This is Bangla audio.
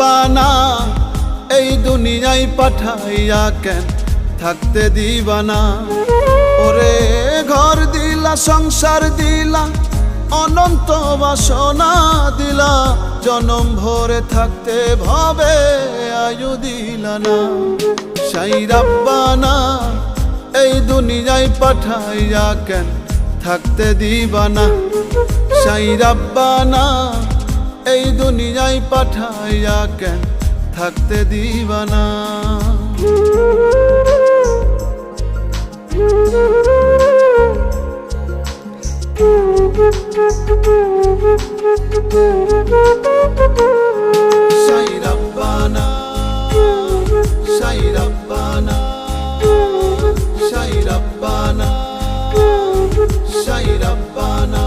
রাব্বানা এই দুনিয়ায় পাঠাইয়া কেন থাকতে দিবানা। ওরে ঘর দিলা সংসার দিলা অনন্ত বাসনা দিলা, জনম ভরে থাকতে ভবে আয়ু দিলা না। সাই রাব্বানা এই দুনিয়ায় পাঠাইয়া কেন থাকতে দিবানা। সাই রাব্বানা এই দুনিয়ায় পাঠাইয়া কেন থাকতে দিবানা। সাই রাব্বানা সাই রাব্বানা সাই রাব্বানা সাই রাব্বানা।